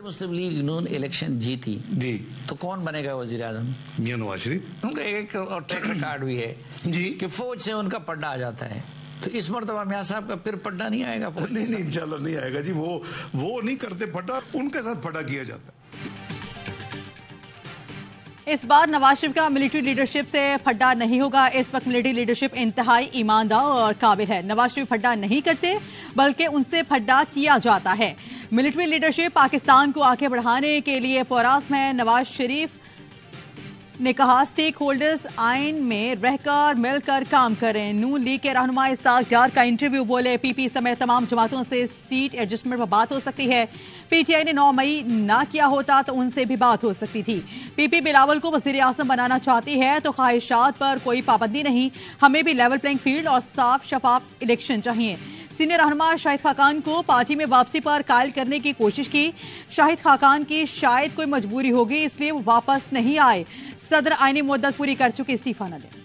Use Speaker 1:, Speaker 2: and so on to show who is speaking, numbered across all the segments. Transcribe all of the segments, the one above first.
Speaker 1: مسلم league نون election جیتی
Speaker 2: جی
Speaker 1: تو کون بنے گا وزیر اعظم؟
Speaker 2: میاں نواز شریف.
Speaker 1: ان کا ایک اور ٹریک ریکارڈ بھی ہے
Speaker 2: جی
Speaker 1: کہ فوج سے ان کا پڈا آ جاتا ہے. تو اس مرتبہ میاں صاحب کا پھر پڈا نہیں آئے گا؟
Speaker 2: نہیں انشاءاللہ نہیں آئے گا جی. وہ نہیں کرتے پھٹا, ان کے ساتھ پھٹا کیا جاتا ہے.
Speaker 3: اس بار نواز شریف کا ملٹری لیڈرشپ سے پھڈا نہیں ہوگا. اس وقت ملٹری لیڈرشپ انتہائی ایماندار اور قابل ہے. نواز شریف پھڈا نہیں کرتے بلکہ ان سے پھڈا کیا جاتا ہے. ملٹری لیڈرشپ پاکستان کو آگے بڑھانے کے لیے پرعزم ہے. نواز شریف نے کہا اسٹیک ہولڈرز آئین میں رہ کر مل کر کام کریں. نون لیگ کے رہنما اسحاق ڈار کا انٹرویو. بولے پی پی سمیت تمام جماعتوں سے سیٹ ایڈجسٹمنٹ پر بات ہو سکتی ہے. پی ٹی آئی نے 9 مئی نہ کیا ہوتا تو ان سے بھی بات ہو سکتی تھی. پی پی بلاول کو وزیر اعظم بنانا چاہتی ہے تو خواہشات پر کوئی پابندی نہیں. ہمیں بھی لیول پلینگ فیلڈ اور صاف شفاف الیکشن چاہیے. سینئر رہنما شاہد خاقان کو پارٹی میں واپسی پر قائل کرنے کی کوشش کی. شاہد خاقان کی شاید کوئی مجبوری ہوگی اس لیے وہ واپس نہیں آئے. صدر آئینی مدت پوری کر چکے استعفیٰ نہ دیں.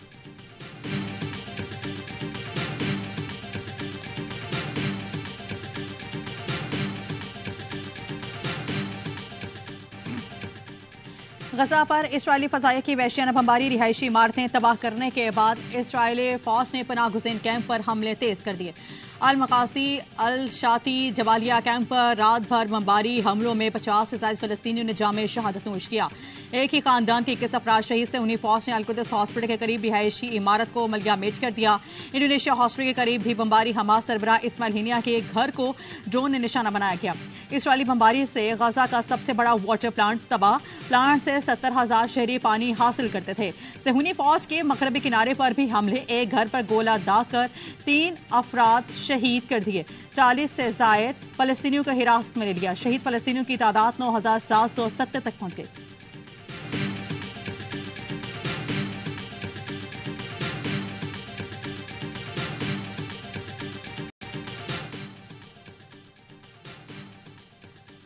Speaker 3: غزہ پر اسرائیلی فضائیہ کی وحشیانہ بمباری. رہائشی عمارتیں تباہ کرنے کے بعد اسرائیلی فوج نے پناہ گزین کیمپ پر حملے تیز کر دیے. المقاصی الشاطی جبالیہ کیمپ پر رات بھر بمباری حملوں میں 50 سے زائد فلسطینیوں نے جام شہادت نوش کیا. ایک ہی خاندان کے 21 افراد شہید سے. انہیں فوج نے القدس ہاسپٹل کے قریب رہائشی عمارت کو ملیا میٹ کر دیا. انڈونیشیا ہاسپٹل کے قریب بھی بمباری. حماس سربراہ اسماعیل ہنیہ کے گھر کو ڈرون نے نشانہ بنایا گیا. اسرائیلی بمباری سے غزہ کا سب سے بڑا واٹر پلانٹ تباہ. پلانٹ سے 70,000 شہری پانی حاصل کرتے تھے. صہیونی فوج کے مغربی کنارے پر بھی حملے. ایک گھر پر گولہ داغ کر 3 افراد شہید کر دیے. 40 سے زائد فلسطینیوں کو حراست میں لے لیا. شہید فلسطینیوں کی تعداد 9,770 تک پہنچ گئی.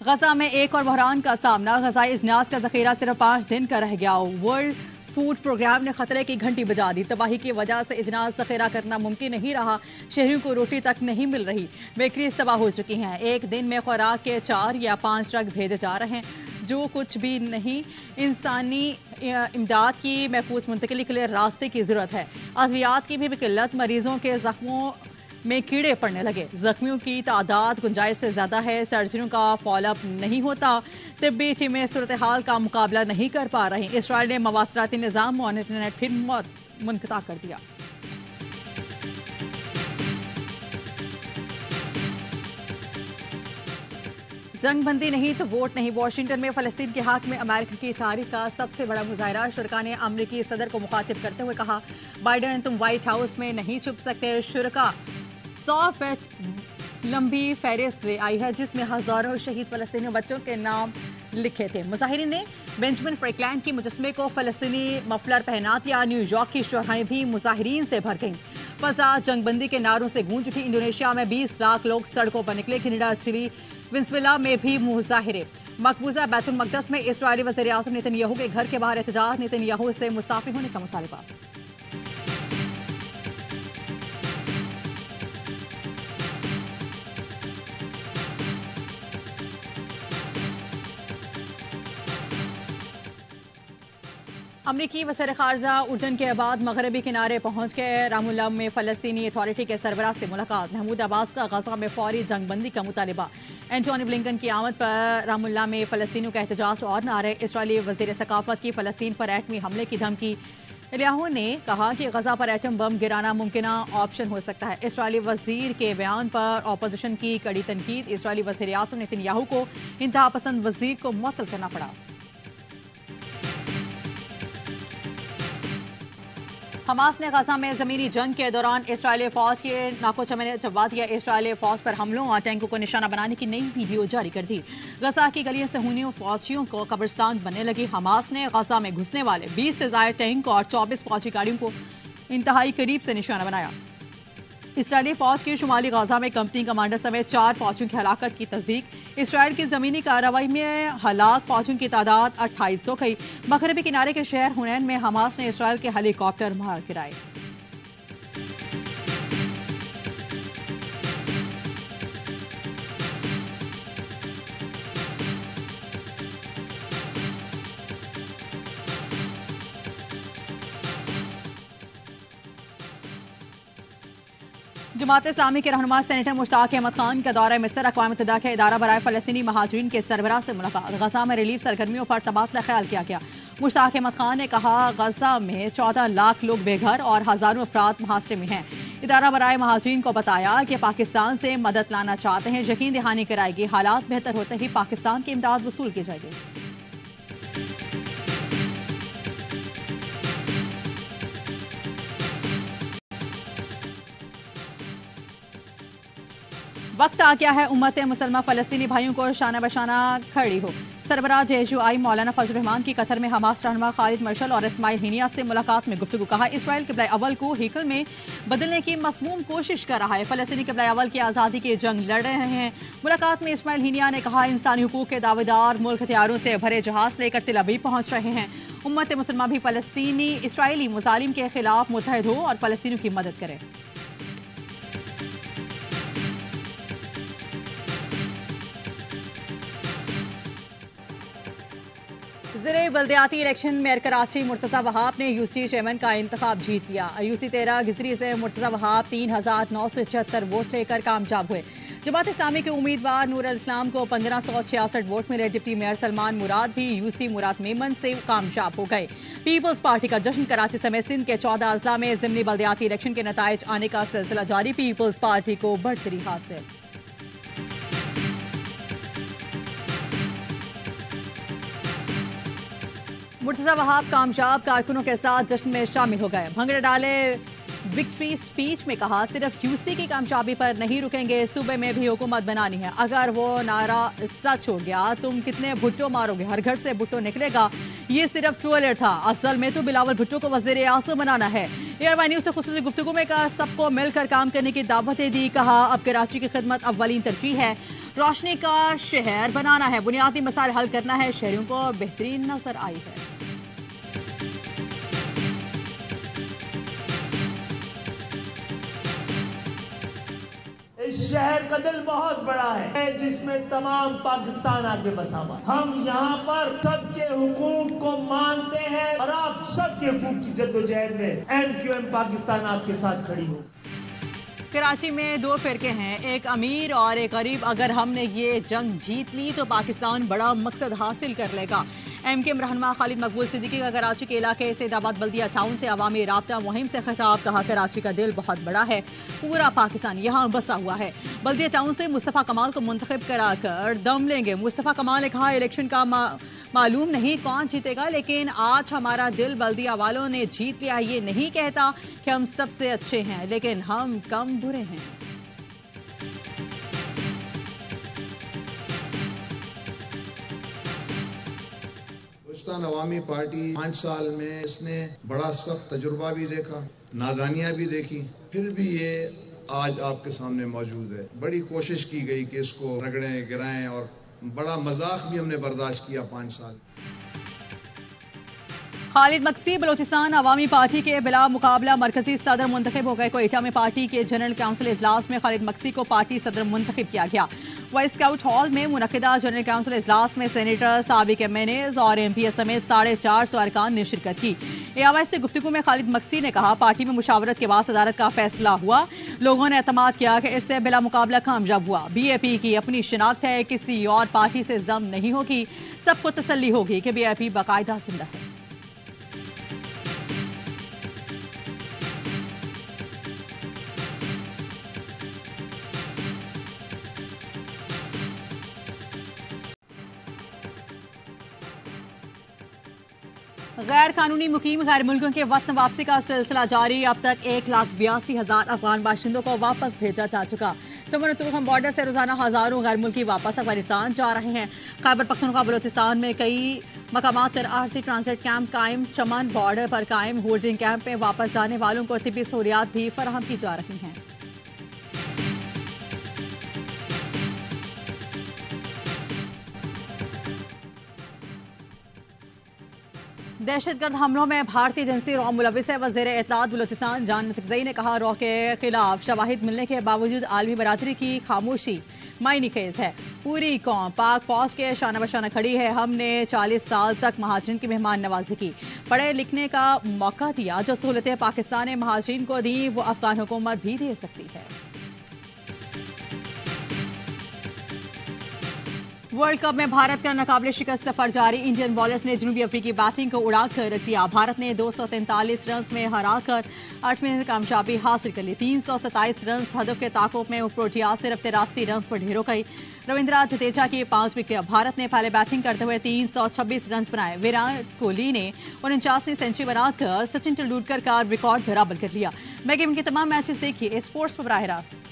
Speaker 3: غزہ میں ایک اور بحران کا سامنا. غذائی اجناس کا ذخیرہ صرف 5 دن کا رہ گیا. ورلڈ فوڈ پروگرام نے خطرے کی گھنٹی بجا دی. تباہی کی وجہ سے اجناس ذخیرہ کرنا ممکن نہیں رہا. شہریوں کو روٹی تک نہیں مل رہی. بیکریز تباہ ہو چکی ہیں. ایک دن میں خوراک کے 4 یا 5 ٹرک بھیجے جا رہے ہیں جو کچھ بھی نہیں. انسانی امداد کی محفوظ منتقلی کے لیے راستے کی ضرورت ہے. ادویات کی بھی قلت. مریضوں کے زخموں میں کیڑے پڑنے لگے. زخمیوں کی تعداد گنجائش سے زیادہ ہے. سرجریوں کا فالو اپ نہیں ہوتا. طبی ٹیمیں صورتحال کا مقابلہ نہیں کر پا رہی. اسرائیل نے مواصلاتی نظام اور انٹرنیٹ پھر منقطع کر دیا. جنگ بندی نہیں تو ووٹ نہیں. واشنگٹن میں فلسطین کے حق میں امریکہ کی تاریخ کا سب سے بڑا مظاہرہ. شرکاء نے امریکی صدر کو مخاطب کرتے ہوئے کہا بائیڈن تم وائٹ ہاؤس میں نہیں چھپ سکتے. شرکاء 100 فٹ لمبی فہرست لے آئی ہے جس میں ہزاروں شہید فلسطینی بچوں کے نام لکھے تھے. مظاہرین نے بینجمن فرینکلن کے مجسمے کو فلسطینی مفلر پہنا دیا. نیو یارک کی شاہراہیں بھی مظاہرین سے بھر گئیں. فضا جنگ بندی کے نعروں سے گونج اٹھی. انڈونیشیا میں 20 لاکھ لوگ سڑکوں پر نکلے. کینیڈا چلی وینزویلا میں بھی مظاہرے. مقبوضہ بیت المقدس میں اسرائیلی وزیر اعظم نتن یاہو کے گھر کے باہر احتجاج. نتن یاہو سے مستعفی ہونے کا مطالبہ. امریکی وزیر خارجہ اردن کے بعد مغربی کنارے پہنچ گئے. رام اللہ میں فلسطینی اتھارٹی کے سربراہ سے ملاقات. محمود عباس کا غزہ میں فوری جنگ بندی کا مطالبہ. اینٹونی بلنکن کی آمد پر رام اللہ میں فلسطینیوں کا احتجاج اور نعرے. اسرائیلی وزیر ثقافت کی فلسطین پر ایٹمی حملے کی دھمکی. الیاہو نے کہا کہ غزہ پر ایٹم بم گرانا ممکنہ آپشن ہو سکتا ہے. اسرائیلی وزیر کے بیان پر اپوزیشن کی کڑی تنقید. اسرائیلی وزیر اعظم نتن یاہو کو انتہا پسند وزیر کو معطل کرنا پڑا. حماس نے غزہ میں زمینی جنگ کے دوران اسرائیلی فوج کے ناکو چمنے جواب دیا. اسرائیلی فوج پر حملوں اور ٹینکوں کو نشانہ بنانے کی نئی ویڈیو جاری کر دی. غزہ کی گلیاں صہیونی فوجیوں کو قبرستان بننے لگی. حماس نے غزہ میں گھسنے والے 20 سے زائد ٹینک اور 24 فوجی گاڑیوں کو انتہائی قریب سے نشانہ بنایا. اسرائیلی فوج کی شمالی غزہ میں کمپنی کمانڈر سمیت 4 فوجیوں کی ہلاکت کی تصدیق. اسرائیل کی زمینی کارروائی میں ہلاک فوجیوں کی تعداد 2800 گئی. مغربی کنارے کے شہر حنین میں حماس نے اسرائیل کے ہیلی کاپٹر مار گرائے. जमात इस्लामी के रहनुमा सेनेटर मुश्ताक अहमद खान का दौरा मिस्र अक़वाम मुत्तहिदा के इदारा बराए फ़लस्तीनी महाजरीन के सरबराह से मुलाकात। गजा में रिलीफ सरगर्मियों पर तबादला ख्याल किया गया। मुश्ताक अहमद खान ने कहा, गजा में 14 लाख लोग बेघर और हज़ारों अफराद मुहासरे में हैं। इदारा बराए महाजरीन को बताया कि पाकिस्तान से मदद लाना चाहते हैं, यकीन दहानी कराएगी। हालात बेहतर होते ही पाकिस्तान की इमदाद वसूल की जाएगी। वक्त आ गया है उम्मत मुसलमान फ़लस्तीनी भाइयों को शाना बशाना खड़ी हो। सरबराह JHUI मौलाना फजल रहमान की कतर में हमास रहनुमा खालिद मर्शल और इस्माइल हिनिया से मुलाकात में गुफ्तगू। कहा, इसराइल क़िबला अव्वल को हेकल में बदलने की मसमूम कोशिश कर रहा है। फ़लस्तीनी क़िबला अव्वल की आज़ादी की जंग लड़ रहे हैं। मुलाकात में इस्माइल हिनिया ने कहा, इंसानी हुकूक के दावेदार मुल्क हथियारों से भरे जहाज लेकर तिल अबीब पहुँच रहे हैं। उम्मत मुसलमान भी फ़लस्तीनी इसराइली मुजालिम के खिलाफ मुत्तहद हो और फ़लस्तीनियों की मदद करे। ज़िले बल्दियाती इलेक्शन मेयर कराची मुर्तज़ा वहाब ने UC चेयरमैन का इंतखाब जीत लिया। UC 13 गिजरी से मुर्तज़ा वहाब 3,976 वोट लेकर कामयाब हुए। जमात इस्लामी के उम्मीदवार नूर अल इस्लाम को 1566 वोट मिले। डिप्टी मेयर सलमान मुराद भी UC मुराद मेमन से कामयाब हो गए। पीपल्स पार्टी का जश्न कराची समेत सिंध के 14 अजला में ज़िमनी बल्दियाती इलेक्शन के नताइज आने का सिलसिला जारी। पीपल्स पार्टी को बढ़तरी हासिल। मुर्तज़ा वहाब कामयाब कारकुनों के साथ जश्न में शामिल हो गए। भंगड़े डाले विक्ट्री स्पीच में कहा, सिर्फ UC की कामयाबी पर नहीं रुकेंगे, सूबे में भी हुकूमत बनानी है। अगर वो नारा सच हो गया, तुम कितने भुट्टो मारोगे, हर घर से भुट्टो निकलेगा, ये सिर्फ ट्रोलर था, असल में तो बिलावल भुट्टो को वज़ीर आज़म बनाना है। ARY न्यूज़ से खुसूसी गुफ्तगू में कहा, सबको मिलकर काम करने की दावतें दी। कहा, अब कराची की खिदमत अव्वलीन तरजीह है, रोशनी का शहर बनाना है, बुनियादी मसाइल हल करना है। शहरियों को बेहतरीन नजर आई है।
Speaker 4: इस शहर का दिल बहुत बड़ा है, जिसमें तमाम पाकिस्तान आके बसा हुआ। हम यहाँ पर सबके हुकूक को मानते हैं और आप सबके हुकूक की जद्दोजहद में MQM पाकिस्तान आपके साथ खड़ी हो।
Speaker 3: कराची में दो फिरके हैं, एक अमीर और एक गरीब। अगर हमने ये जंग जीत ली तो पाकिस्तान बड़ा मकसद हासिल कर लेगा। MKM रहनुमा खालिद मकबूल सिद्दीकी का कराची के इलाके सैदाबाद बल्दिया टाउन से अवामी राब्ता मुहिम से खिताब। कहा, कराची का दिल बहुत बड़ा है, पूरा पाकिस्तान यहाँ बसा हुआ है। बल्दिया टाउन से मुस्तफ़ा कमाल को मुंतखब कराकर दम लेंगे। मुस्तफ़ा कमाल ने कहा, इलेक्शन का मालूम नहीं कौन जीतेगा, लेकिन आज हमारा दिल बल्दिया वालों ने जीत लिया। ये नहीं कहता कि हम सबसे अच्छे हैं, लेकिन हम कम बुरे हैं।
Speaker 5: अवामी पार्टी 5 साल में इसने बड़ा सख्त तजुर्बा भी देखा, नादानियां भी देखी, फिर भी ये आज आपके सामने मौजूद है। बड़ी कोशिश की गई कि इसको रगड़ें गिराएं और बड़ा मजाक भी हमने बर्दाश्त किया 5 साल।
Speaker 3: खालिद मक्सी बलोचिस्तान अवामी पार्टी के बिला मुकाबला मरकजी सदर मुंतखब हो गए। कोयटा में पार्टी के जनरल काउंसिल इजलास में खालिद मक्सी को पार्टी सदर मुंतखब किया गया। वाइस स्काउट हॉल में मुनक्किदा जनरल काउंसिल इजलास में सेनेटर साबिक MNAs और MPs समेत 450 अरकान ने शिरकत की। ARY से गुफ्तगू में खालिद मक्सी ने कहा, पार्टी में मुशावरत के बाद सदारत का फैसला हुआ, लोगों ने एतमाद किया कि इससे बिला मुकाबला कामयाब हुआ। BAP की अपनी शिनाख्त है, किसी और पार्टी से जम नहीं होगी। सबको तसल्ली होगी कि BAP बाकायदा जिंदा है। गैर कानूनी मुकीम गैर मुल्कों के वतन वापसी का सिलसिला जारी। अब तक 1,82,000 अफगान बाशिंदों को वापस भेजा जा चुका। जम्मू तुर्कम बॉर्डर से रोजाना हजारों गैर मुल्की वापस अफगानिस्तान जा रहे हैं। खैबर पख्तूनख्वा बलोचिस्तान में कई मकामात पर RC ट्रांजिट कैंप कायम। चमन बॉर्डर पर कायम होल्डिंग कैंप में वापस जाने वालों को तिब्बी सहूलियात भी फराहम की जा रही हैं। दहशतगर्द हमलों में भारतीय एजेंसी रॉ मुलविस है। वज़ीर इत्तलात बलूचिस्तान जान नतकज़ई ने कहा, रॉ के खिलाफ शवाहिद मिलने के बावजूद आलमी बरादरी की खामोशी मायने खेज है। पूरी कौम पाक फौज के शाना बशाना खड़ी है। हमने 40 साल तक महाजरीन की मेहमान नवाजी की, पढ़े लिखने का मौका दिया। जो सहूलतें पाकिस्तान ने महाजरीन को दी वो अफगान हुकूमत भी दे सकती है। वर्ल्ड कप में भारत का नाकाबिले शिकस्त सफर जारी। इंडियन बॉलर्स ने जनूबी अफ्रीकी बैटिंग को उड़ा कर रख दिया। भारत ने 243 रन में हराकर 8वीं कामयाबी हासिल कर ली। 327 रन हदफ के ताकुब में प्रोटिया सिर्फ 83 रन पर ढेर हो गई। रविंद्र जडेजा की 5 विकेट। भारत ने पहले बैटिंग करते हुए 326 रन बनाए। विराट कोहली ने 49वीं सेंचुरी बनाकर सचिन तेंदुलकर का रिकॉर्ड बराबर कर लिया। मैं गेम के तमाम मैचेस देखिए स्पोर्ट्स पर बराह रास्त।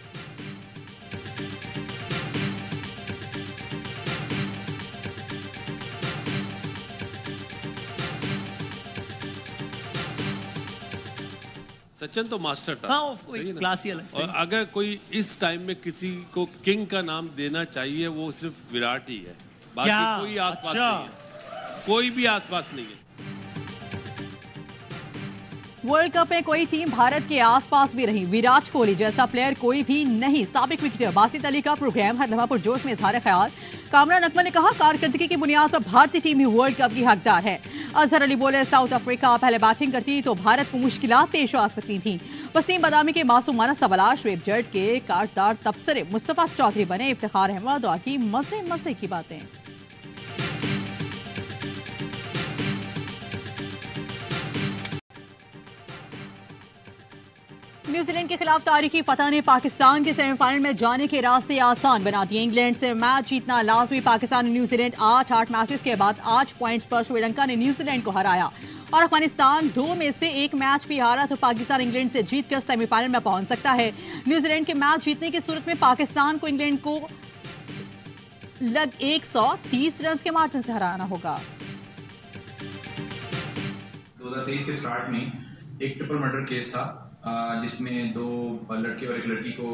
Speaker 6: सचिन तो मास्टर था।
Speaker 7: हाँ, क्लास ही अलग।
Speaker 6: और अगर कोई इस टाइम में किसी को किंग का नाम देना चाहिए वो सिर्फ विराट ही है, बाकी कोई आसपास नहीं है, कोई भी आसपास नहीं है।
Speaker 3: वर्ल्ड कप में कोई टीम भारत के आसपास भी रही। विराट कोहली जैसा प्लेयर कोई भी नहीं। साबिक विकेटर बासित अली का प्रोग्राम हर लम्हा पुरजोश में इजहार ख्याल। कामरान अकमल ने कहा कारकर्दगी की बुनियाद पर भारतीय टीम ही वर्ल्ड कप की हकदार है। अजहर अली बोले साउथ अफ्रीका पहले बैटिंग करती तो भारत को मुश्किलात पेश आ सकती थी। वसीम बदामी के मासूमाना सवाल, शुएब जट के काटदार तबसरे, मुस्तफा चौधरी बने इफ्तिखार अहमद और की मजे मजे की बातें। न्यूजीलैंड के खिलाफ तारीखी फतह ने पाकिस्तान के सेमीफाइनल में जाने के रास्ते आसान बना दिए। इंग्लैंड से मैच जीतना लाजमी। पाकिस्तान ने न्यूजीलैंड 8 मैचेस के बाद 8 पॉइंट्स पर श्रीलंका ने न्यूजीलैंड को हराया और अफगानिस्तान 2 में से 1 मैच भी हारा तो पाकिस्तान इंग्लैंड से जीतकर सेमीफाइनल में पहुंच सकता है। न्यूजीलैंड के मैच जीतने की सूरत में पाकिस्तान को इंग्लैंड को लग 130 रन के मार्जिन से हराना होगा।
Speaker 8: 2023 के स्टार्ट में एक ट्रिपल मर्डर केस था जिसमें 2 लड़के और एक लड़की को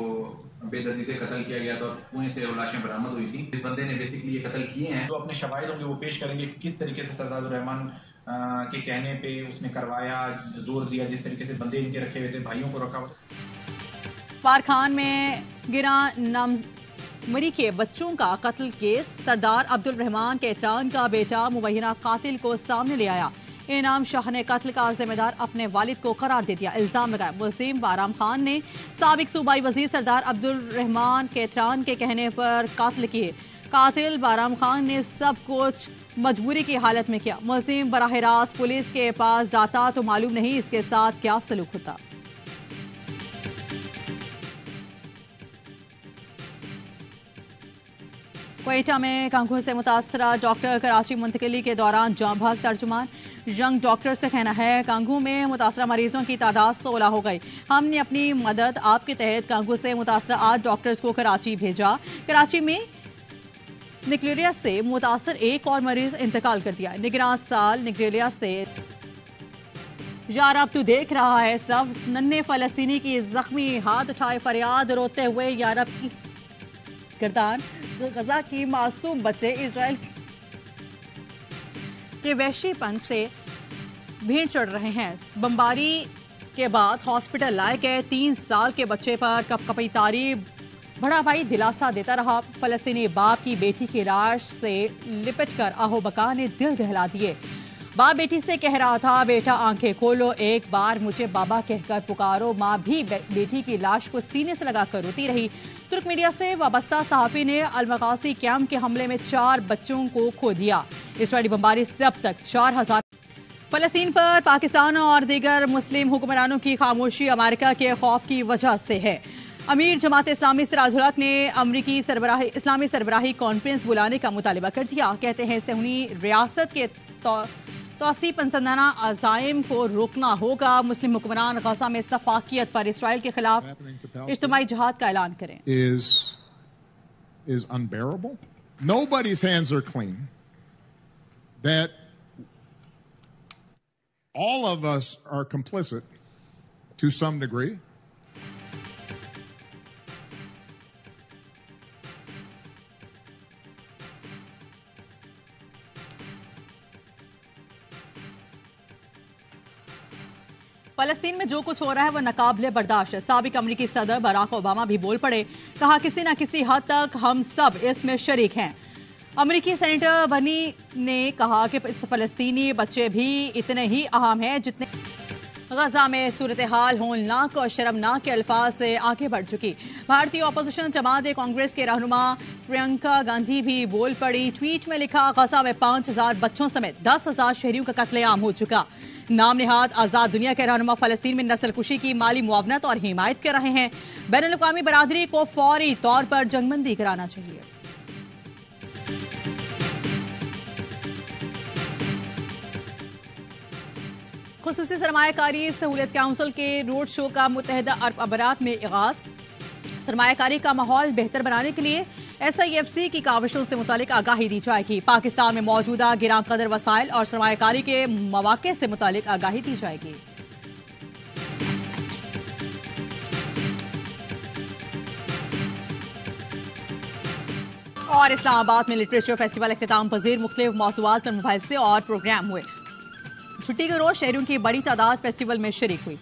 Speaker 8: बेदर्दी से कत्ल किया गया था और पुणे से वो लाशें बरामद हुई थी। इस बंदे ने बेसिकली ये कत्ल किए हैं। तो अपने शवाहिद होंगे वो पेश करेंगे किस तरीके से सरदार रहमान के कहने पे उसने करवाया, जोर दिया, जिस तरीके से बंदे इनके रखे हुए थे, भाइयों को रखा।
Speaker 3: पारखान में गिरा नामवरी के बच्चों का कत्ल केस। सरदार अब्दुल रहमान केतरान का बेटा मुबैना कातिल को सामने ले आया। इनाम शाह ने कत्ल का जिम्मेदार अपने वालिद को करार दे दिया। इल्जाम लगाया मुलजिम बाराम खान ने साबिक सूबाई वजीर सरदार अब्दुल रहमान केतरान के कहने पर कत्ल किए। कातिल बाराम खान ने सब कुछ मजबूरी की हालत में किया। मुलजिम बराह रास्त पुलिस के पास जाता तो मालूम नहीं इसके साथ क्या सलूक होता। क्वेटा में कांगू से मुतासरा डॉक्टर कराची मुंतकिली के दौरान जाँ भाग तर्जुमान। यंग डॉक्टर्स का कहना है कांगू में मुतासरा मरीजों की तादाद 16 हो गई। हमने अपनी मदद आपके तहत कांगू से मुतासरा 8 डॉक्टर्स को कराची भेजा। कराची में निग्लेरिया से मुतासर एक और मरीज इंतकाल कर दिया। निगरान साल निग्लेरिया से यार अब तू देख रहा है सब। नन्हे फलस्तीनी की जख्मी हाथ उठाए फरियाद रोते हुए यारब की गर्दान। गजा की मासूम बच्चे इसराइल के वहशीपन से भीड़ चढ़ रहे हैं। बमबारी के बाद हॉस्पिटल लाए गए 3 साल के बच्चे पर कपकपी तारीफ। बड़ा भाई दिलासा देता रहा। फलस्तीनी बाप की बेटी की लाश से लिपट कर आहो बका ने दिल दहला दिए। बाप बेटी से कह रहा था बेटा आंखें खोलो, एक बार मुझे बाबा कहकर पुकारो। माँ भी बेटी की लाश को सीने से लगाकर रोती रही। तुर्क मीडिया से वाबस्ता सहाफी ने अलमगासी कैंप के हमले में 4 बच्चों को खो दिया। इसराइली बमबारी से अब तक 4000। फलस्तीन पर पाकिस्तान और दीगर मुस्लिम हुक्मरानों की खामोशी अमेरिका के खौफ की वजह से है। अमीर जमात इस्लामी सिराजुल हक ने अमरीकी इस्लामी सरबराही कॉन्फ्रेंस बुलाने का मुतालबा कर दिया। कहते हैं सहूनी रियासत के तौसी पंसदाना अज़ाइम को रोकना होगा। मुस्लिम हुक्मरान गजा में सफाकियत पर इसराइल के खिलाफ इज्तिमाई जिहाद का ऐलान करें।
Speaker 9: is unbearable. Nobody's hands are clean. That all of us are complicit to some degree.
Speaker 3: فلسطین میں جو کچھ ہو رہا ہے وہ ناقابل برداشت ہے. سابق امریکی صدر براک اوباما بھی بول پڑے. کہا کسی نہ کسی حد تک ہم سب اس میں شریک ہیں. امریکی سینیٹر برنی نے کہا کہ فلسطینی بچے بھی اتنے ہی اہم ہیں جتنے. غزہ میں صورتحال ہولناک اور شرمناک کے الفاظ سے آگے بڑھ چکی. بھارتی اپوزیشن جماعت کانگریس کے رہنما پرینکا گاندھی بھی بول پڑی. ٹویٹ میں لکھا غزہ میں 5000 بچوں سمیت 10,000 شہریوں کا قتل عام ہو چکا. نام نہاد آزاد دنیا کے رہنما فلسطین میں نسل کشی کی مالی معاونت اور حمایت کر رہے ہیں. بین الاقوامی برادری کو فوری طور پر جنگ بندی کرانا چاہیے. خصوصی سرمایہ کاری سہولت کونسل کے روڈ شو کا متحدہ عرب امارات میں آغاز. سرمایہ کاری کا ماحول بہتر بنانے کے لیے SIFC کی کاوشوں سے متعلق آگاہی دی جائے گی. پاکستان میں موجودہ گراں قدر وسائل اور سرمایہ کاری کے مواقع سے متعلق آگاہی دی جائے گی. اور اسلام آباد میں لٹریچر فیسٹیول اختتام پذیر. مختلف موضوعات پر مباحثے اور پروگرام ہوئے. چھٹی کے روز شہریوں کی بڑی تعداد فیسٹیول میں شریک ہوئی.